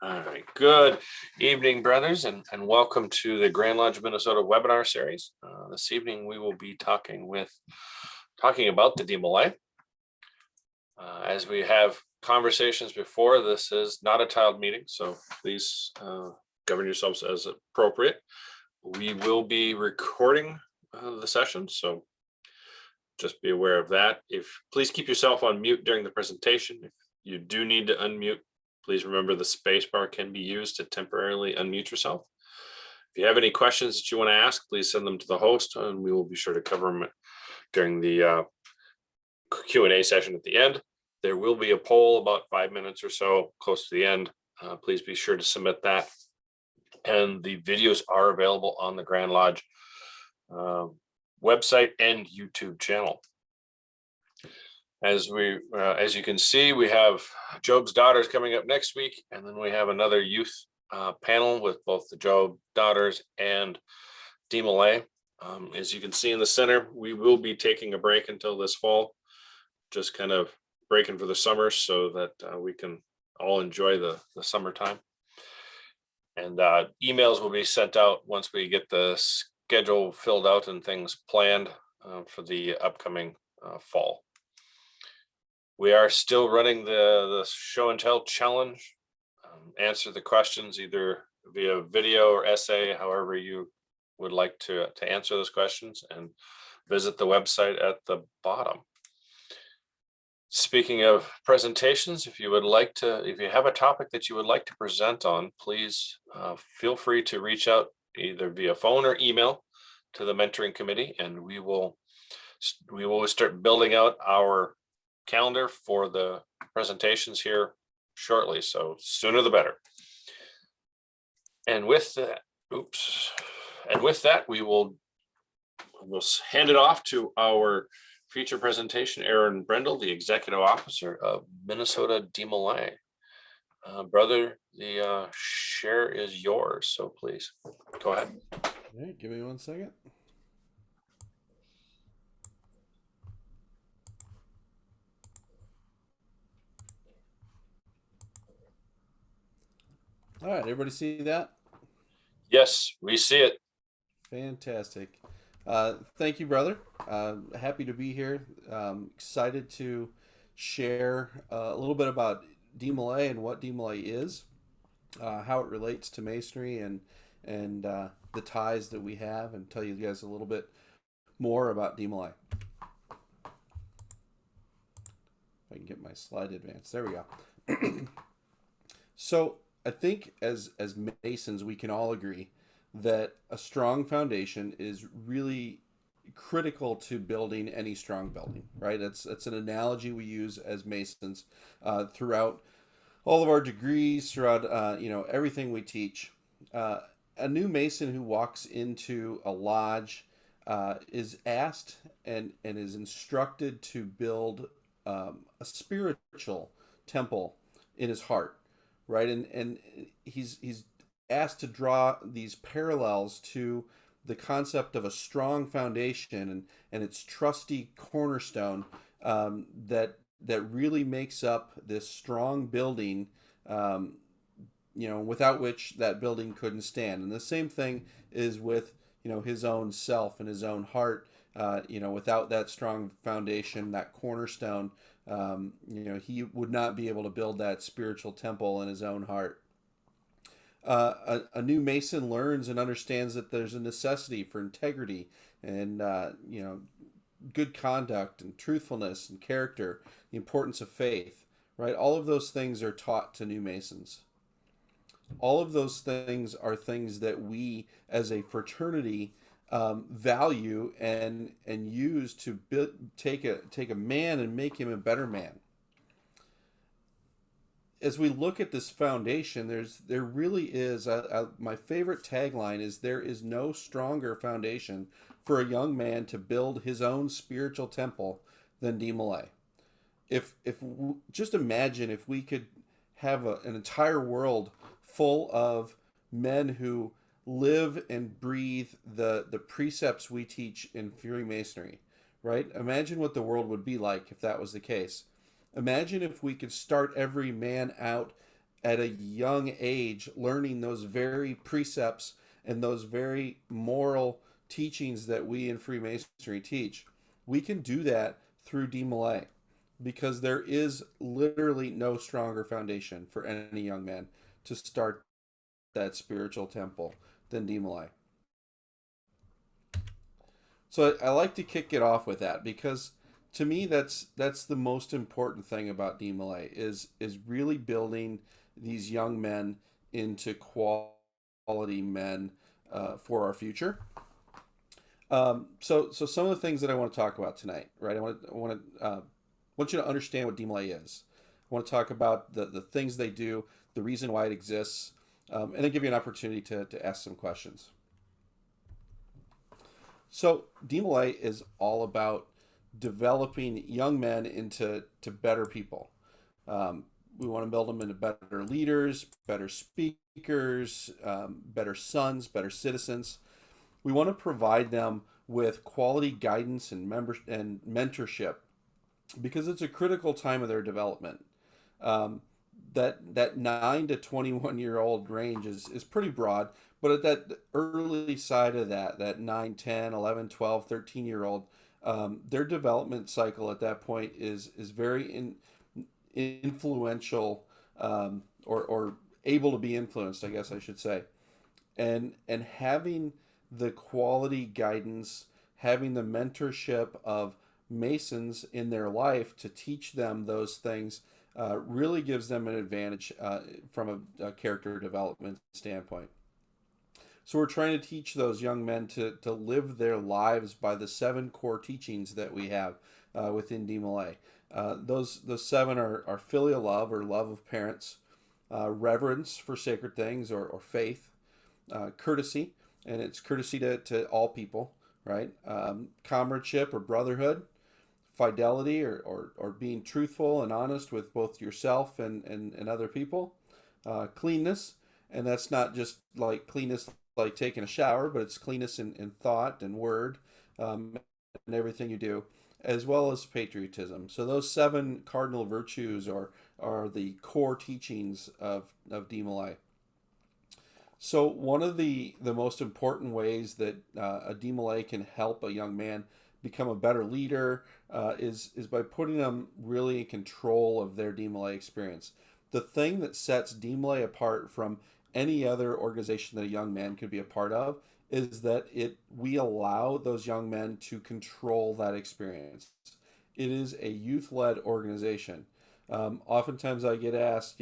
All right. Good evening, brothers, and welcome to the Grand Lodge Minnesota webinar series. This evening, we will be talking about the DeMolay. As we have conversations before, this is not a tiled meeting, so please govern yourselves as appropriate. We will be recording the session, so just be aware of that. Please keep yourself on mute during the presentation. If you do need to unmute, please remember the space bar can be used to temporarily unmute yourself. If you have any questions that you want to ask, please send them to the host, and we will be sure to cover them during the Q&A session at the end. There will be a poll about 5 minutes or so close to the end. Please be sure to submit that. And the videos are available on the Grand Lodge website and YouTube channel. As you can see, we have Job's daughters coming up next week, and then we have another youth panel with both the Job daughters and DeMolay. As you can see in the center, we will be taking a break until this fall, just kind of breaking for the summer so that we can all enjoy the summertime. And emails will be sent out once we get the schedule filled out and things planned for the upcoming fall. We are still running the show and tell challenge. Answer the questions either via video or essay, however you would like to answer those questions, and visit the website at the bottom. Speaking of presentations, if you have a topic that you would like to present on, please feel free to reach out either via phone or email to the mentoring committee, and we will start building out our calendar for the presentations here shortly, so sooner the better. And with that, we'll hand it off to our feature presentation, Aaron Brendel, the Executive Officer of Minnesota DeMolay. Brother, the share is yours, so please go ahead. All right, give me 1 second. All right, everybody see that? Yes, we see it. Fantastic. Thank you, brother. Happy to be here. Excited to share a little bit about DeMolay and what DeMolay is, how it relates to masonry and the ties that we have, and tell you guys a little bit more about DeMolay. If I can get my slide advanced. There we go. So I think as masons, we can all agree that a strong foundation is really critical to building any strong building, right? It's an analogy we use as masons throughout all of our degrees, throughout everything we teach. A new mason who walks into a lodge is asked and is instructed to build a spiritual temple in his heart, right? And he's asked to draw these parallels to the concept of a strong foundation and its trusty cornerstone that really makes up this strong building, without which that building couldn't stand. And the same thing is with his own self and his own heart. Without that strong foundation, that cornerstone, he would not be able to build that spiritual temple in his own heart. A new mason learns and understands that there's a necessity for integrity and good conduct and truthfulness and character, the importance of faith, right? All of those things are taught to new masons. All of those things are things that we as a fraternity value and use to take a man and make him a better man. As we look at this foundation, there really is my favorite tagline is there is no stronger foundation for a young man to build his own spiritual temple than DeMolay. If just imagine if we could have an entire world full of men who live and breathe the precepts we teach in Freemasonry, right? Imagine what the world would be like if that was the case. Imagine if we could start every man out at a young age, learning those very precepts and those very moral teachings that we in Freemasonry teach, we can do that through DeMolay, because there is literally no stronger foundation for any young man to start that spiritual temple than DeMolay. So I like to kick it off with that, because to me that's the most important thing about DeMolay is really building these young men into quality men for our future. So some of the things that I want to talk about tonight, right? I want you to understand what DeMolay is. I want to talk about the things they do, the reason why it exists, and then give you an opportunity to ask some questions. So DeMolay is all about developing young men into better people. We want to build them into better leaders, better speakers, better sons, better citizens. We want to provide them with quality guidance and mentorship, because it's a critical time of their development. Um, that 9 to 21 year old range is pretty broad, but at that early side of that 9, 10, 11, 12, 13 year old, their development cycle at that point is very influential, or able to be influenced, I guess I should say. And having the quality guidance, having the mentorship of Masons in their life to teach them those things, really gives them an advantage from a character development standpoint. So we're trying to teach those young men to live their lives by the 7 core teachings that we have within DeMolay. Those 7 are filial love, or love of parents, reverence for sacred things, or faith, courtesy, and it's courtesy to all people, right? Comradeship, or brotherhood, fidelity, or being truthful and honest with both yourself and other people, cleanness, and that's not just like cleanness like taking a shower, but it's cleanness in thought and word, and everything you do, as well as patriotism. So those 7 cardinal virtues are the core teachings of DeMolay. So one of the most important ways that a DeMolay can help a young man become a better leader is by putting them really in control of their DeMolay experience. The thing that sets DeMolay apart from any other organization that a young man could be a part of is that we allow those young men to control that experience. It is a youth-led organization. Oftentimes I get asked,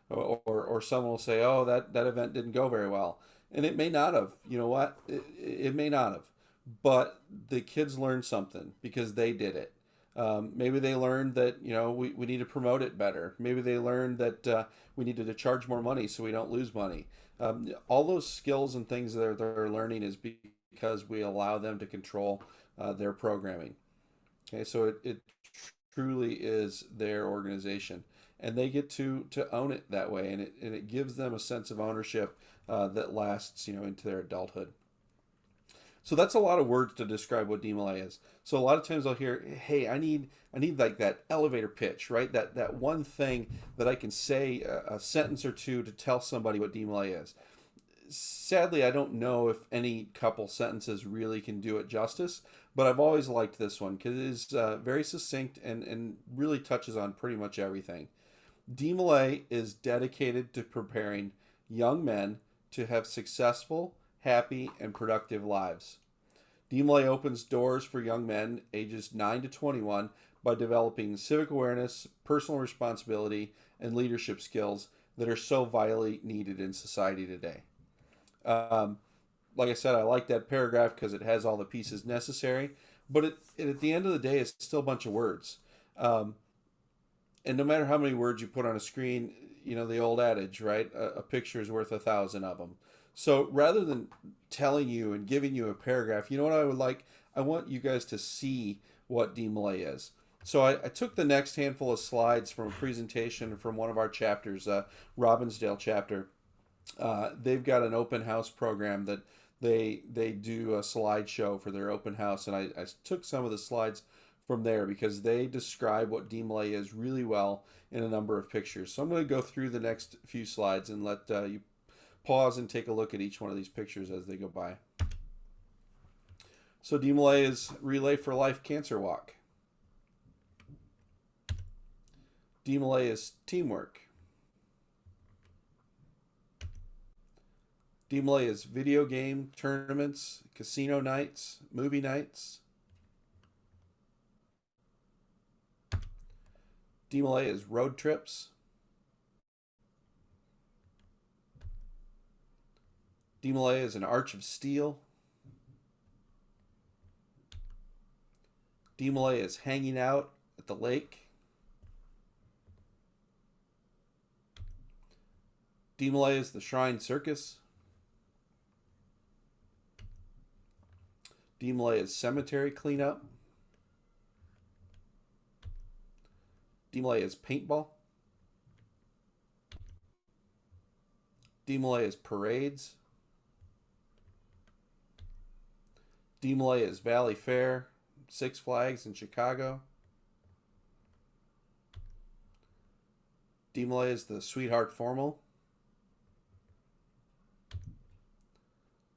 or someone will say, "Oh, that event didn't go very well," and it may not have. You know what? It may not have, but the kids learned something because they did it. Maybe they learned that we need to promote it better. Maybe they learned that we needed to charge more money so we don't lose money. All those skills and things that they're learning is because we allow them to control their programming. Okay, so it truly is their organization, and they get to own it that way, and it gives them a sense of ownership that lasts into their adulthood. So that's a lot of words to describe what DeMolay is. So a lot of times I'll hear, "Hey, I need like that elevator pitch, right? That one thing that I can say a sentence or two to tell somebody what DeMolay is." Sadly, I don't know if any couple sentences really can do it justice, but I've always liked this one because it is very succinct and really touches on pretty much everything. DeMolay is dedicated to preparing young men to have successful, happy, and productive lives. DeMolay opens doors for young men ages 9 to 21 by developing civic awareness, personal responsibility, and leadership skills that are so vitally needed in society today. Um, like I said, I like that paragraph because it has all the pieces necessary, but at the end of the day, it's still a bunch of words. Um, and no matter how many words you put on a screen, the old adage, right? A picture is worth 1,000 of them. So rather than telling you and giving you a paragraph, you know what I would like? I want you guys to see what DeMolay is. So I took the next handful of slides from a presentation from one of our chapters, Robbinsdale chapter. They've got an open house program that they do a slideshow for their open house, and I took some of the slides from there because they describe what DeMolay is really well in a number of pictures. So I'm going to go through the next few slides and let you pause and take a look at each one of these pictures as they go by. So DeMolay is Relay for Life Cancer Walk. DeMolay is teamwork. DeMolay is video game tournaments, casino nights, movie nights. DeMolay is road trips. DeMolay is an arch of steel. DeMolay is hanging out at the lake. DeMolay is the Shrine Circus. DeMolay is cemetery cleanup. DeMolay is paintball. DeMolay is parades. DeMolay is Valley Fair, Six Flags in Chicago. DeMolay is the Sweetheart Formal.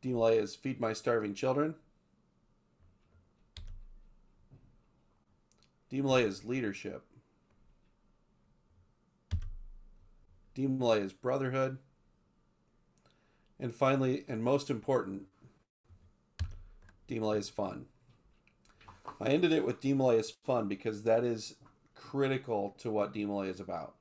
DeMolay is Feed My Starving Children. DeMolay is leadership. DeMolay is brotherhood. And finally, and most important, DeMolay is fun. I ended it with DeMolay is fun because that is critical to what DeMolay is about.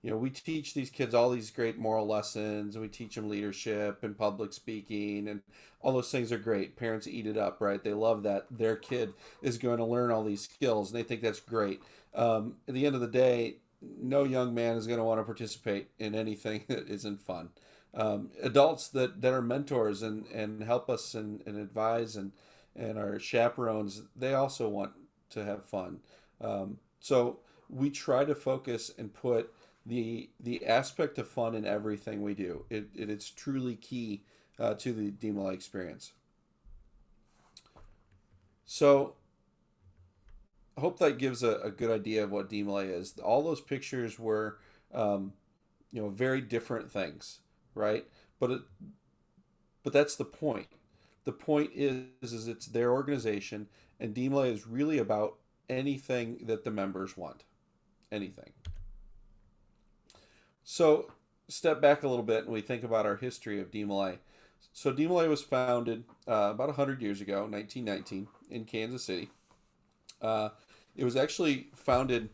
You know, we teach these kids all these great moral lessons, and we teach them leadership and public speaking, and all those things are great. Parents eat it up, right? They love that their kid is going to learn all these skills, and they think that's great. At the end of the day, no young man is going to want to participate in anything that isn't fun. Adults that are mentors and help us and advise and are chaperones, they also want to have fun. So we try to focus and put the aspect of fun in everything we do. It's truly key to the DeMolay experience. So I hope that gives a good idea of what DeMolay is. All those pictures were very different things, right? But that's the point. The point is it's their organization, and DeMolay is really about anything that the members want. Anything. So step back a little bit and we think about our history of DeMolay. So DeMolay was founded about 100 years ago, 1919, in Kansas City. It was actually founded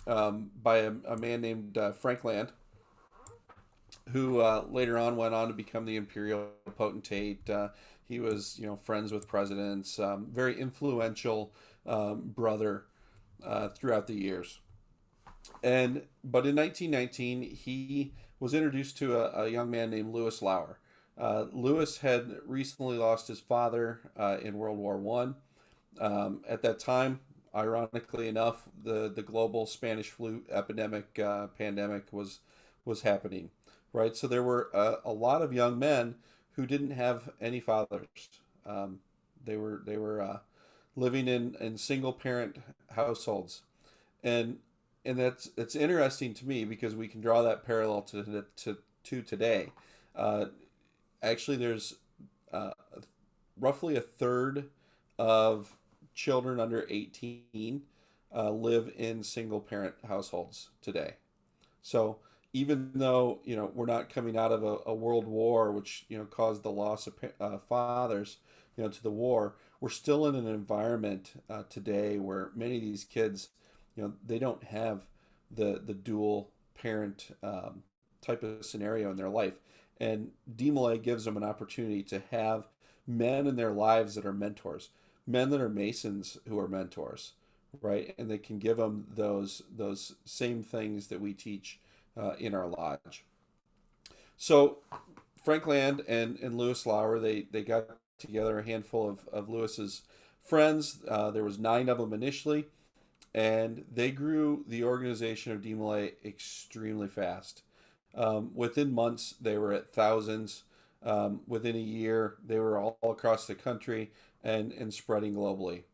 by a man named Frank Land, who later on went on to become the imperial potentate. He was, friends with presidents, very influential brother throughout the years. But in 1919, he was introduced to a young man named Lewis Lauer. Lewis had recently lost his father in World War One. At that time, ironically enough, the global Spanish flu epidemic pandemic was happening, right? So there were a lot of young men who didn't have any fathers. They were living in single parent households, and it's interesting to me because we can draw that parallel to today. Actually, there's roughly a third of children under 18 live in single parent households today. So even though we're not coming out of a world war which caused the loss of fathers to the war, we're still in an environment today where many of these kids they don't have the dual parent type of scenario in their life, and DeMolay gives them an opportunity to have men in their lives that are mentors, men that are Masons who are mentors, right? And they can give them those same things that we teach in our lodge. So Frank Land and Lewis Lauer, they got together a handful of Lewis's friends. There was 9 of them initially, and they grew the organization of DeMolay extremely fast. Within months, they were at thousands. Within a year, they were all across the country and spreading globally.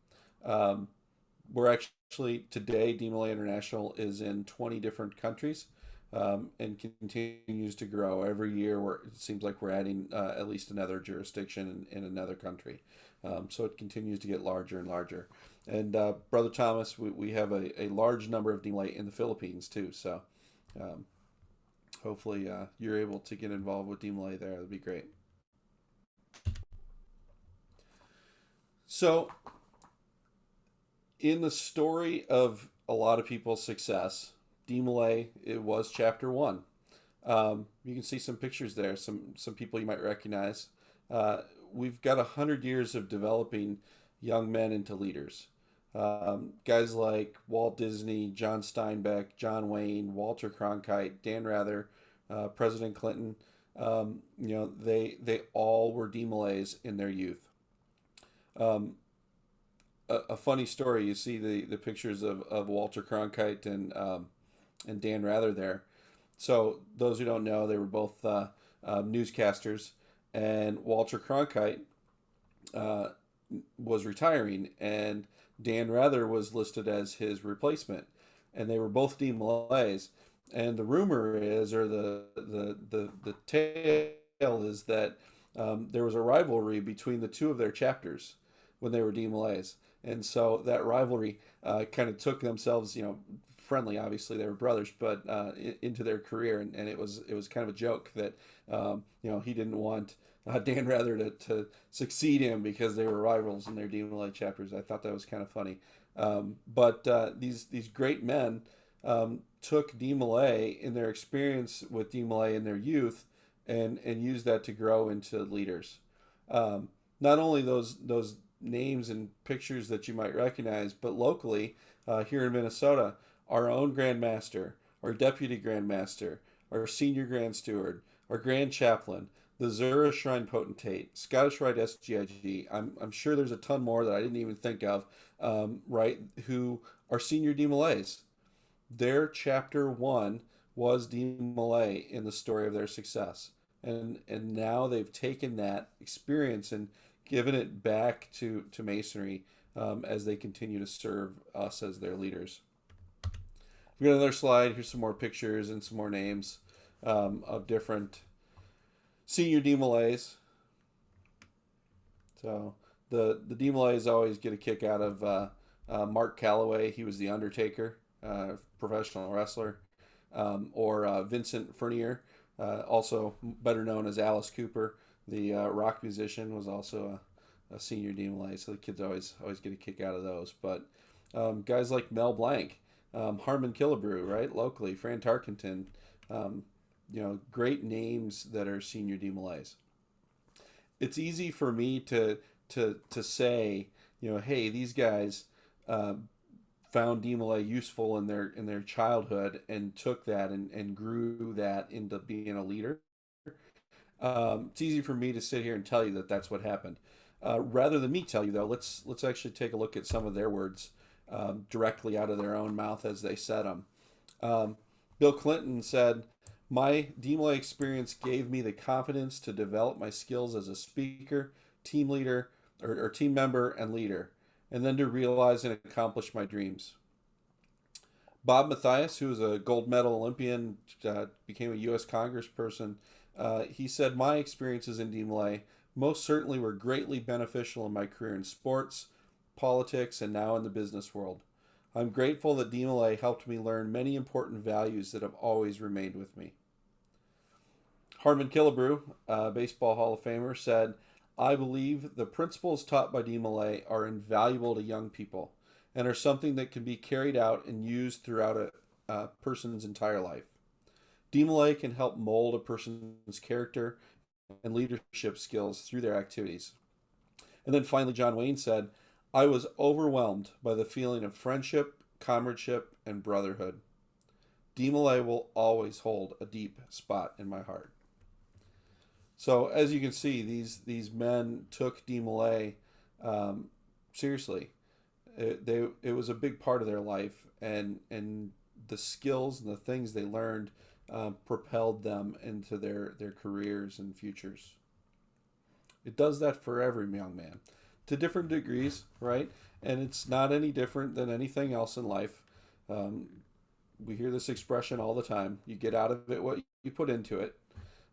we're actually today, DeMolay International is in 20 different countries, and continues to grow every year. Where it seems like we're adding at least another jurisdiction in another country, so it continues to get larger and larger. And Brother Thomas, we have a large number of DeMolay in the Philippines too. So um, hopefully you're able to get involved with DeMolay there. That'd be great. So in the story of a lot of people's success, DeMolay, it was chapter one. You can see some pictures there, some people you might recognize. Uh, we've got 100 years of developing young men into leaders. Guys like Walt Disney, John Steinbeck, John Wayne, Walter Cronkite, Dan Rather, President Clinton. They all were DeMolays in their youth. Um, a funny story. You see the pictures of Walter Cronkite and Dan Rather there. So those who don't know, they were both newscasters, and Walter Cronkite uh, was retiring, and Dan Rather was listed as his replacement, and they were both Dean Malays. And the rumor is, or the tale is that there was a rivalry between the two of their chapters when they were Dean Malays, and so that rivalry kind of took themselves, friendly. Obviously, they were brothers, but into their career, and it was kind of a joke that he didn't want Dan Rather to succeed him because they were rivals in their DeMolay chapters. I thought that was kind of funny. But these great men took DeMolay in their experience with DeMolay in their youth and used that to grow into leaders. Not only those names and pictures that you might recognize, but locally here in Minnesota, our own Grand Master, our Deputy Grand Master, our Senior Grand Steward, our Grand Chaplain, the Zura Shrine Potentate, Scottish Rite SGIG. I'm sure there's a ton more that I didn't even think of, right? Who are senior DeMolays. Their chapter one was DeMolay in the story of their success. And now they've taken that experience and given it back to Masonry as they continue to serve us as their leaders. We got another slide. Here's some more pictures and some more names of different senior DeMolays. So the DeMolays always get a kick out of Mark Calloway. He was the Undertaker, professional wrestler, or Vincent Furnier, also better known as Alice Cooper, the rock musician, was also a senior DeMolay. So the kids always get a kick out of those. But guys like Mel Blanc, Harmon Killebrew, right, locally, Fran Tarkenton, great names that are senior DeMolays. It's easy for me to say, hey, these guys uh, found DeMolay useful in their childhood and took that and grew that into being a leader. It's easy for me to sit here and tell you that that's what happened. Rather than me tell you, though, let's actually take a look at some of their words directly out of their own mouth as they said them. Bill Clinton said, "My DeMolay experience gave me the confidence to develop my skills as a speaker, team leader, or team member and leader, and then to realize and accomplish my dreams." Bob Mathias, who was a gold medal Olympian, became a U.S. Congressperson. He said, "My experiences in DeMolay most certainly were greatly beneficial in my career in sports, politics, and now in the business world. I'm grateful that DeMolay helped me learn many important values that have always remained with me." Harmon Killebrew, Baseball Hall of Famer, said, "I believe the principles taught by DeMolay are invaluable to young people and are something that can be carried out and used throughout a person's entire life. DeMolay can help mold a person's character and leadership skills through their activities." And then finally, John Wayne said, "I was overwhelmed by the feeling of friendship, comradeship, and brotherhood. DeMolay will always hold a deep spot in my heart." So as you can see, these men took DeMolay seriously. It was a big part of their life, and the skills and the things they learned propelled them into their careers and futures. It does that for every young man. to different degrees, right? And it's not any different than anything else in life. Um, we hear this expression all the time. You get out of it what you put into it.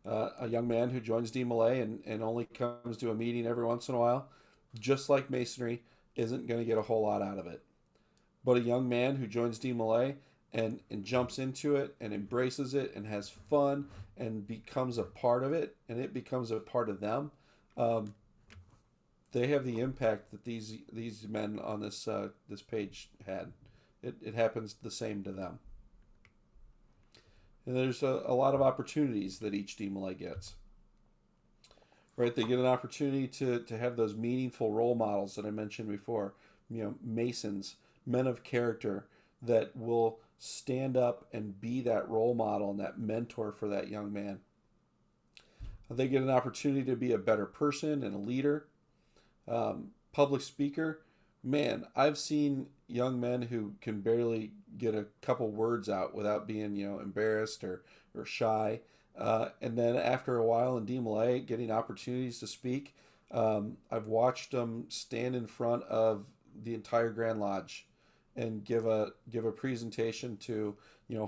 A young man who joins DeMolay and only comes to a meeting every once in a while, just like masonry, isn't going to get a whole lot out of it. But a young man who joins DeMolay and jumps into it and embraces it and has fun and becomes a part of it and it becomes a part of them, um, they have the impact that these men on this page had. It happens the same to them. And there's a lot of opportunities that each DeMolay gets. Right, they get an opportunity to have those meaningful role models that I mentioned before. Masons, men of character that will stand up and be that role model and that mentor for that young man. They get an opportunity to be a better person and a leader. Public speaker, man, I've seen young men who can barely get a couple words out without being, embarrassed or shy. And then after a while in DeMolay, getting opportunities to speak, I've watched them stand in front of the entire Grand Lodge and give a presentation to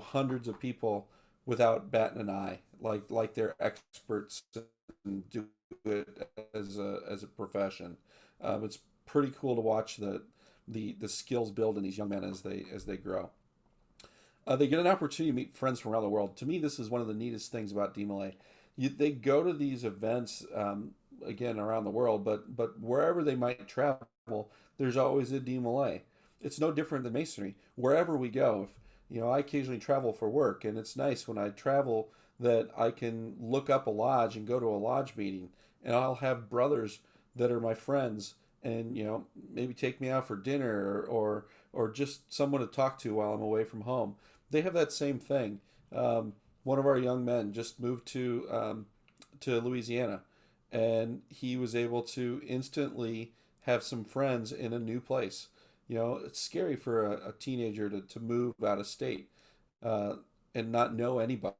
hundreds of people without batting an eye, like they're experts and do it as a profession. It's pretty cool to watch the skills build in these young men as they grow. They get an opportunity to meet friends from around the world. To me, this is one of the neatest things about DeMolay. They go to these events again around the world, but wherever they might travel, there's always a DeMolay. It's no different than masonry. Wherever we go, if, I occasionally travel for work, and it's nice when I travel that I can look up a lodge and go to a lodge meeting, and I'll have brothers that are my friends, and maybe take me out for dinner or just someone to talk to while I'm away from home. They have that same thing. One of our young men just moved to Louisiana, and he was able to instantly have some friends in a new place. It's scary for a teenager to move out of state uh, and not know anybody.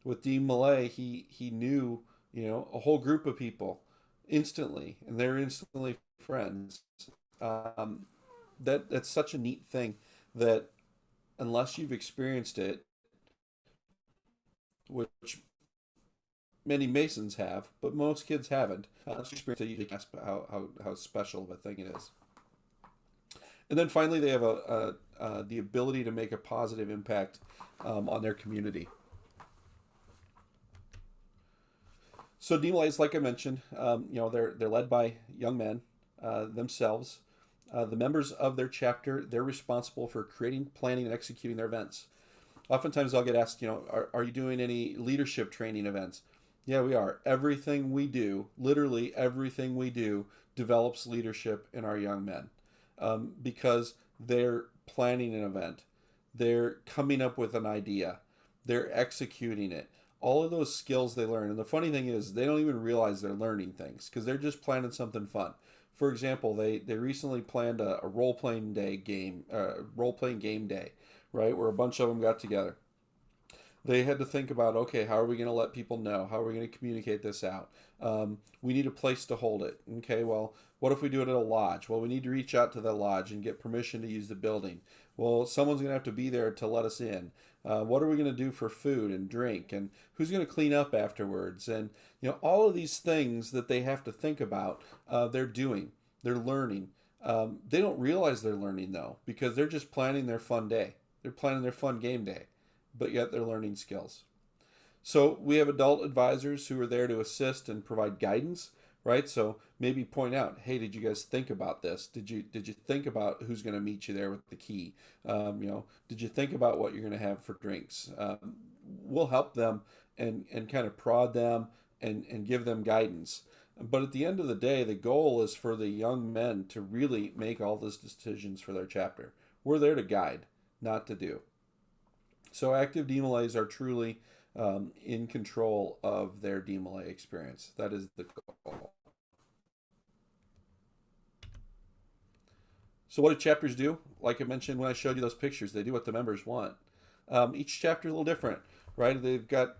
With Dean Millay, he knew a whole group of people instantly, and they're instantly friends. Um, that's such a neat thing that unless you've experienced it, which many Masons have, but most kids haven't, unless you experience it, you can ask how special of a thing it is. And then finally, they have the ability to make a positive impact on their community. So DeMolays, like I mentioned, they're led by young men themselves. The members of their chapter, they're responsible for creating, planning, and executing their events. Oftentimes I'll get asked, are you doing any leadership training events? Yeah, we are. Everything we do, literally everything we do, develops leadership in our young men because they're planning an event. They're coming up with an idea. They're executing it. All of those skills they learn. And the funny thing is they don't even realize they're learning things because they're just planning something fun. For example, they recently planned a role-playing game day, right, where a bunch of them got together. They had to think about, okay, how are we going to let people know? How are we going to communicate this out? We need a place to hold it. Okay, well, what if we do it at a lodge? Well, we need to reach out to the lodge and get permission to use the building. Well, someone's going to have to be there to let us in. What are we going to do for food and drink? And who's going to clean up afterwards? And, all of these things that they have to think about, they're doing. They're learning. They don't realize they're learning, though, because they're just planning their fun day. They're planning their fun game day, but yet they're learning skills. So we have adult advisors who are there to assist and provide guidance, right? So maybe point out, hey, did you guys think about this? Did you think about who's going to meet you there with the key? Did you think about what you're going to have for drinks? We'll help them and kind of prod them and give them guidance. But at the end of the day, the goal is for the young men to really make all those decisions for their chapter. We're there to guide, not to do. So active DeMolays are truly in control of their DeMolay experience. That is the goal. So what do chapters do? Like I mentioned when I showed you those pictures, they do what the members want. Each chapter is a little different, right?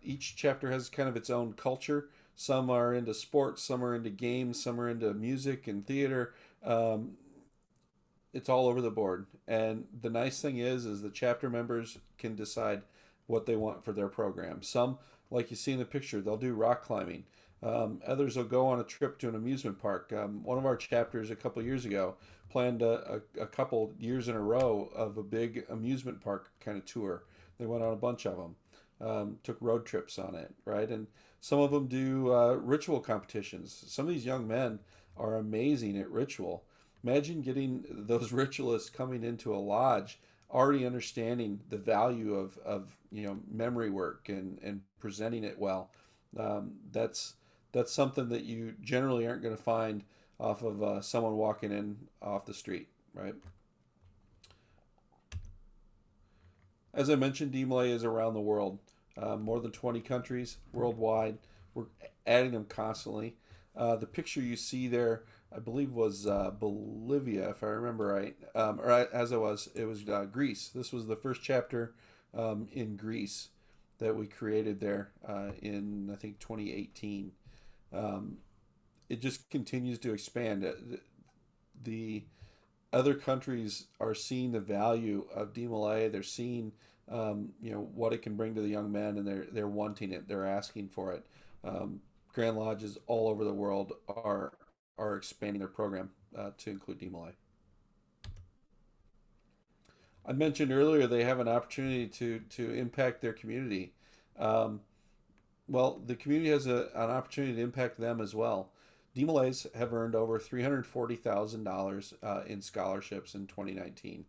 Each chapter has kind of its own culture. some are into sports, some are into games, some are into music and theater. Um, it's all over the board. And the nice thing is the chapter members can decide what they want for their program. Some, like you see in the picture, they'll do rock climbing. Others will go on a trip to an amusement park. One of our chapters a couple years ago planned a couple years in a row of a big amusement park kind of tour. They went on a bunch of them, took road trips on it, right? And some of them do ritual competitions. Some of these young men are amazing at ritual. Imagine getting those ritualists coming into a lodge already understanding the value of memory work and presenting it well. That's something that you generally aren't going to find off of someone walking in off the street, right? As I mentioned, DeMolay is around the world, more than 20 countries worldwide. We're adding them constantly. The picture you see there, I believe, was Bolivia, if I remember right. As it was Greece. This was the first chapter in Greece that we created there in, I think, 2018. It just continues to expand. The other countries are seeing the value of DeMolay. They're seeing, what it can bring to the young men, and they're wanting it. They're asking for it. Grand Lodges all over the world are expanding their program to include DeMolay. I mentioned earlier they have an opportunity to impact their community. Um, well, the community has an opportunity to impact them as well. DeMolays have earned over $340,000 in scholarships in 2019.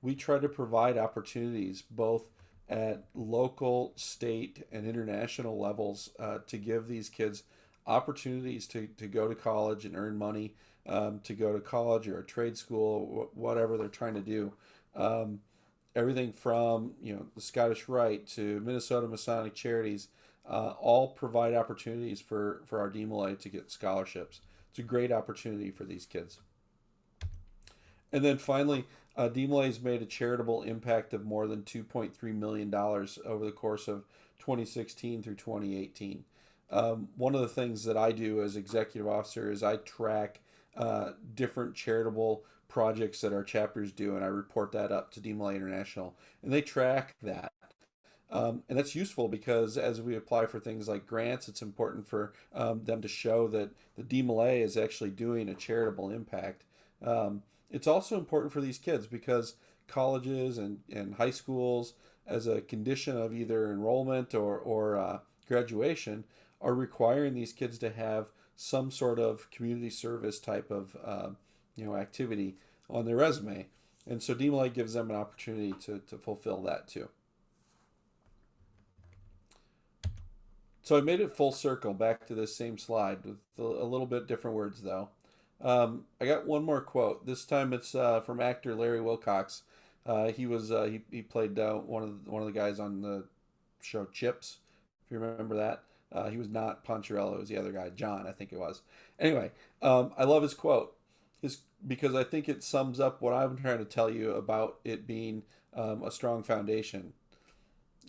We try to provide opportunities both at local, state, and international levels to give these kids opportunities to go to college and earn money, to go to college or a trade school, whatever they're trying to do. Um, Everything from the Scottish Rite to Minnesota Masonic Charities, all provide opportunities for our DeMolay to get scholarships. It's a great opportunity for these kids. And then finally, DeMolay has made a charitable impact of more than $2.3 million over the course of 2016 through 2018. One of the things that I do as executive officer is I track different charitable projects that our chapters do, and I report that up to DeMolay International, and they track that. And that's useful because as we apply for things like grants, it's important for them to show that the DeMolay is actually doing a charitable impact. It's also important for these kids because colleges and high schools, as a condition of either enrollment or graduation, are requiring these kids to have some sort of community service type of activity on their resume. And so DeMolay gives them an opportunity to fulfill that too. So I made it full circle back to this same slide with a little bit different words though. I got one more quote. This time it's from actor Larry Wilcox. He played one of the guys on the show Chips, if you remember that. He was not Poncherello. It was the other guy, John, I think it was. Anyway, I love his quote, because I think it sums up what I'm trying to tell you about it being a strong foundation.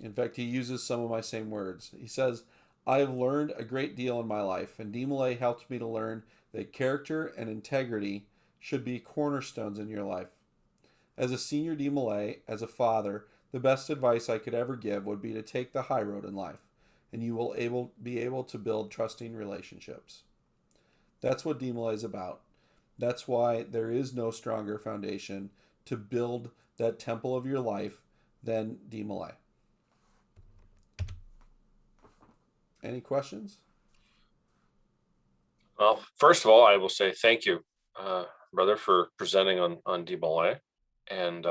In fact, he uses some of my same words. He says, "I have learned a great deal in my life, and DeMolay helped me to learn that character and integrity should be cornerstones in your life. As a senior DeMolay, as a father, the best advice I could ever give would be to take the high road in life, and you will be able to build trusting relationships." That's what DeMolay is about. That's why there is no stronger foundation to build that temple of your life than DeMolay. Any questions? Well, first of all, I will say thank you, brother, for presenting on DeMolay. And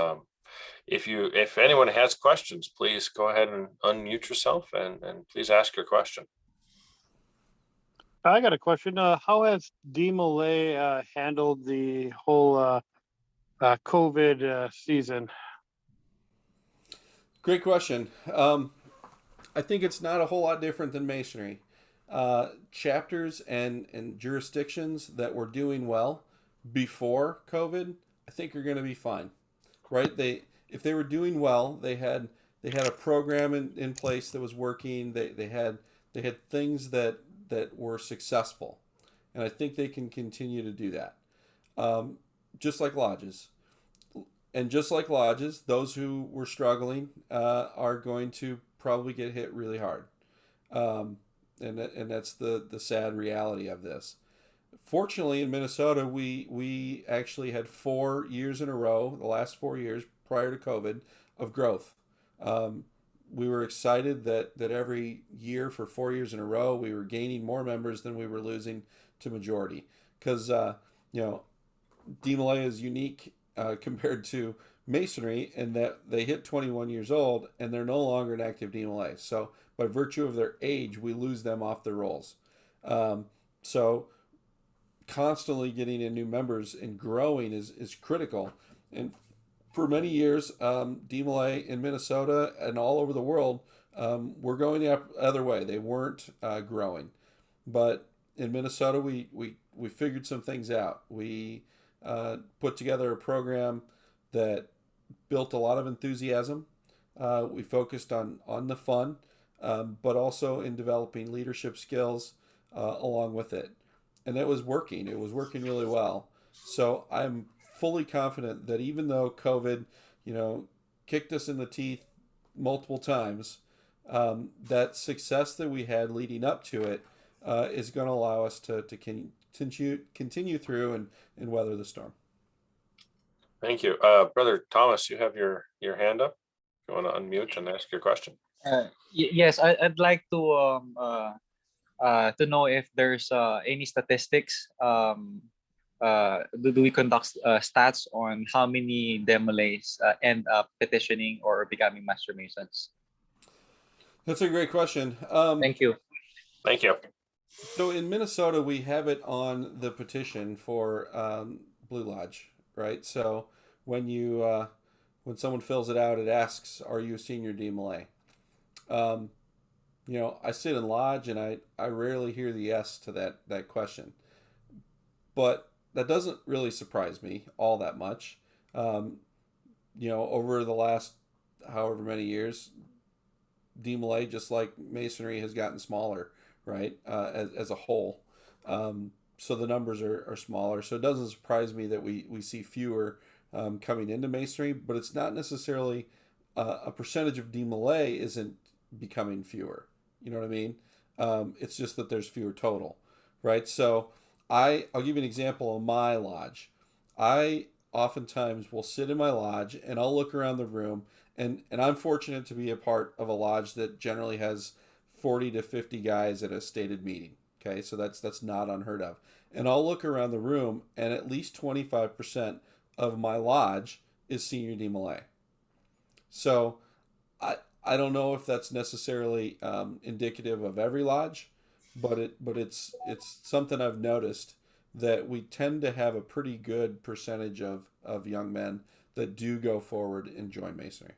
if anyone has questions, please go ahead and unmute yourself and please ask your question. I got a question. How has DeMolay handled the whole COVID season? Great question. I think it's not a whole lot different than Masonry. Chapters and jurisdictions that were doing well before COVID, I think are going to be fine, right? If they were doing well, they had a program in place that was working. They had They had things that were successful, and I think they can continue to do that. Um, just like lodges, and just like lodges, those who were struggling are going to probably get hit really hard, um, and that's the sad reality of this. Fortunately, in Minnesota, we actually had 4 years in a row, the last 4 years prior to COVID, of growth. Um, we were excited that every year for 4 years in a row, we were gaining more members than we were losing to majority. Because you know, DeMolay is unique compared to Masonry in that they hit 21 years old and they're no longer an active DeMolay. So by virtue of their age, we lose them off their rolls. Um, so constantly getting in new members and growing is critical. And for many years, DeMolay in Minnesota and all over the world were going the other way. They weren't growing. But in Minnesota, we figured some things out. We put together a program that built a lot of enthusiasm. We focused on the fun, but also in developing leadership skills along with it. And it was working. It was working really well. So I'm fully confident that even though COVID, kicked us in the teeth multiple times, that success that we had leading up to it is going to allow us to continue through and weather the storm. Thank you. Brother Thomas, you have your hand up. You want to unmute and ask your question? Yes, I'd like to know if there's any statistics. Do we conduct stats on how many DeMolays end up petitioning or becoming Master Masons? That's a great question. Thank you. Thank you. So in Minnesota, we have it on the petition for Blue Lodge, right? So when when someone fills it out, it asks, "Are you a senior DeMolay?" I sit in lodge and I rarely hear the yes to that question. But that doesn't really surprise me all that much. Over the last however many years, DeMolay, just like Masonry, has gotten smaller, right, as a whole. So the numbers are smaller. So it doesn't surprise me that we see fewer coming into Masonry, but it's not necessarily a percentage of DeMolay isn't becoming fewer. You know what I mean? It's just that there's fewer total, right? So I'll give you an example of my lodge. I oftentimes will sit in my lodge and I'll look around the room, and I'm fortunate to be a part of a lodge that generally has 40 to 50 guys at a stated meeting. Okay, so that's not unheard of. And I'll look around the room, and at least 25% of my lodge is senior DeMolay. So I don't know if that's necessarily indicative of every lodge, but it's something I've noticed that we tend to have a pretty good percentage of young men that do go forward and join Masonry.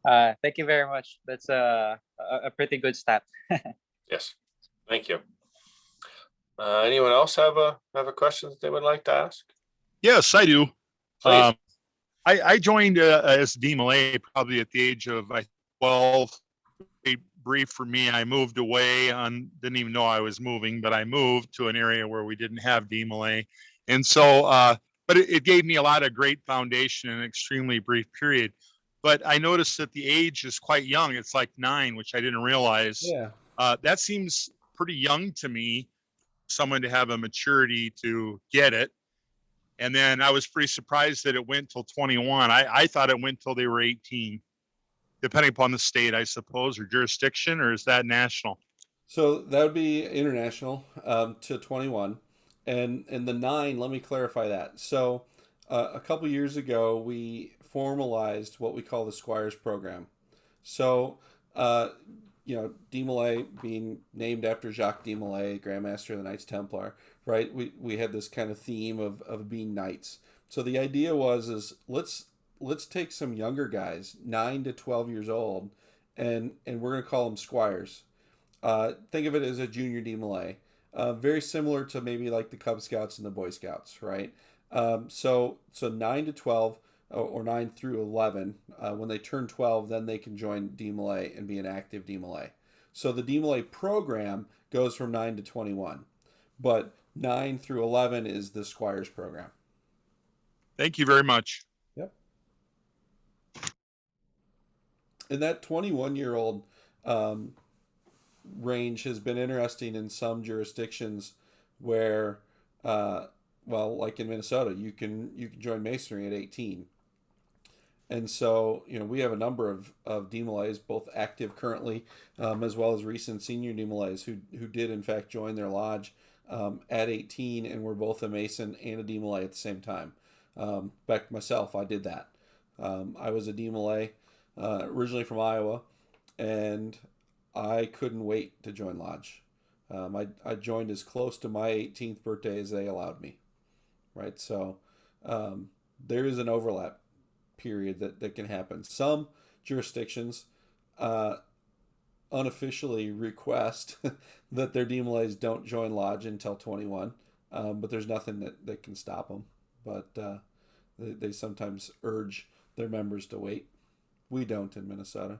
Thank you very much. That's a pretty good stat. Yes. Thank you. Anyone else have a question that they would like to ask? Yes, I do. Please. I joined as DeMolay probably at the age of 12. Brief for me. I moved away didn't even know I was moving, but I moved to an area where we didn't have DeMolay. And so, but it gave me a lot of great foundation in an extremely brief period. But I noticed that the age is quite young. It's like 9, which I didn't realize. Yeah. That seems pretty young to me, someone to have a maturity to get it. And then I was pretty surprised that it went till 21. I thought it went till they were 18, depending upon the state, I suppose, or jurisdiction, or is that national? So that would be international to 21. And the 9, let me clarify that. So a couple years ago, we formalized what we call the Squires program. So, DeMolay being named after Jacques DeMolay, Grand Master of the Knights Templar, right? We had this kind of theme of being knights. So the idea is let's take some younger guys, 9 to 12 years old, and we're going to call them Squires. Think of it as a junior DeMolay. Very similar to maybe like the Cub Scouts and the Boy Scouts, right? So 9 to 12 or 9 through 11. When they turn 12, then they can join DeMolay and be an active DeMolay. So the DeMolay program goes from 9 to 21, but 9 through 11 is the Squires program. Thank you very much. Yep. And that 21-year-old range has been interesting in some jurisdictions where, well, like in Minnesota, you can join Masonry at 18. And so, we have a number of DeMolays, both active currently, as well as recent senior DeMolays who did in fact join their lodge at 18 and were both a Mason and a DeMolay at the same time. In fact, myself, I did that. I was a DeMolay originally from Iowa, and I couldn't wait to join lodge. I joined as close to my 18th birthday as they allowed me, right? So there is an overlap period that can happen. Some jurisdictions unofficially request that their DeMolays don't join lodge until 21, but there's nothing that can stop them. But they sometimes urge their members to wait. We don't in Minnesota.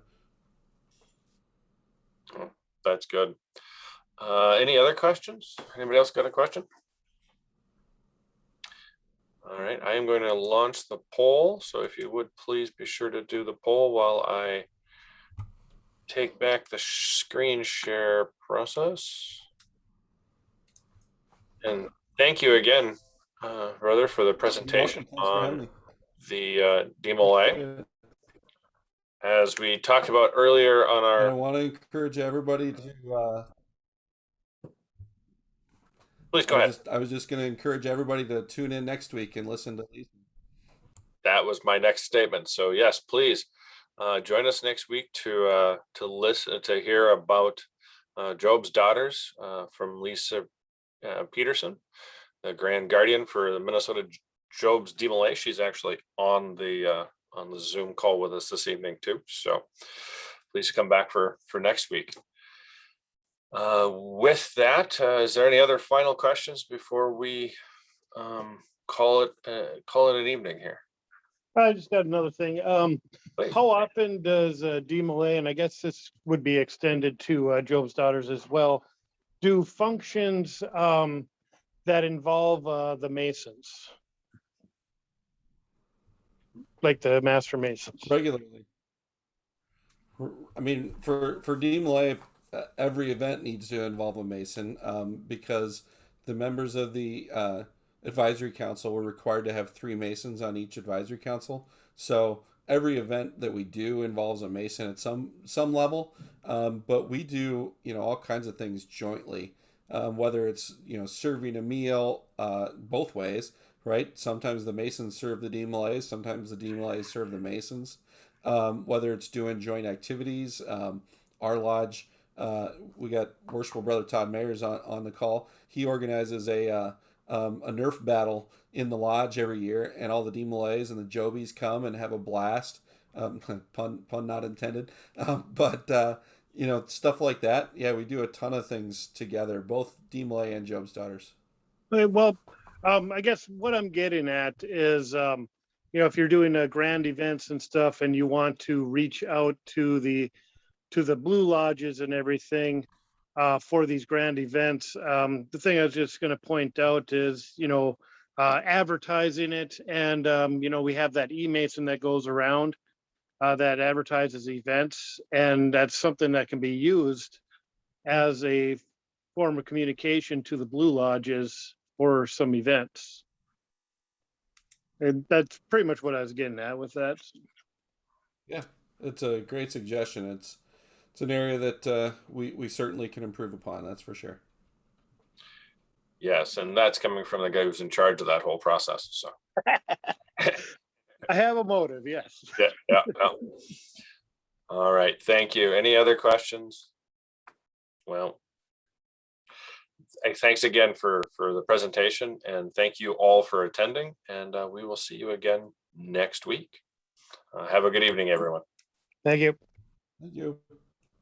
Oh, that's good. Any other questions? Anybody else got a question? All right, I am going to launch the poll. So if you would please be sure to do the poll while I take back the screen share process. And thank you again, brother, for the presentation on the DeMolay. As we talked about earlier on our... And I want to encourage everybody to... Please go ahead. I was just going to encourage everybody to tune in next week and listen to these. That was my next statement. So yes, please join us next week to listen, to hear about Job's daughters from Lisa Peterson, the Grand Guardian for the Minnesota Job's DeMolay. She's actually on the Zoom call with us this evening too. So please come back for next week. With that, is there any other final questions before we call it an evening here? I just got another thing. Please. How often does DeMolay, and I guess this would be extended to Job's daughters as well, do functions that involve the Masons, like the Master Masons? Regularly. I mean, for DeMolay, every event needs to involve a Mason because the members of the advisory council were required to have 3 Masons on each advisory council. So every event that we do involves a Mason at some level, but we do all kinds of things jointly, whether it's serving a meal both ways, right? Sometimes the Masons serve the DeMolays, sometimes the DeMolays serve the Masons. Whether it's doing joint activities, our lodge. We got worshipful brother Todd Mayers on the call. He organizes a Nerf battle in the lodge every year, and all the DeMolays and the Jobies come and have a blast. Pun not intended. But stuff like that. Yeah, we do a ton of things together, both DeMolay and Job's daughters. Well, I guess what I'm getting at is, if you're doing grand events and stuff, and you want to reach out to the Blue Lodges and everything for these grand events. The thing I was just going to point out is, advertising it. And, we have that e-Mason that goes around that advertises events. And that's something that can be used as a form of communication to the Blue Lodges for some events. And that's pretty much what I was getting at with that. Yeah, it's a great suggestion. It's an area that we certainly can improve upon. That's for sure. Yes, and that's coming from the guy who's in charge of that whole process. So I have a motive, yes. Yeah. All right, thank you. Any other questions? Well, thanks again for the presentation, and thank you all for attending. And we will see you again next week. Have a good evening, everyone. Thank you. Thank you.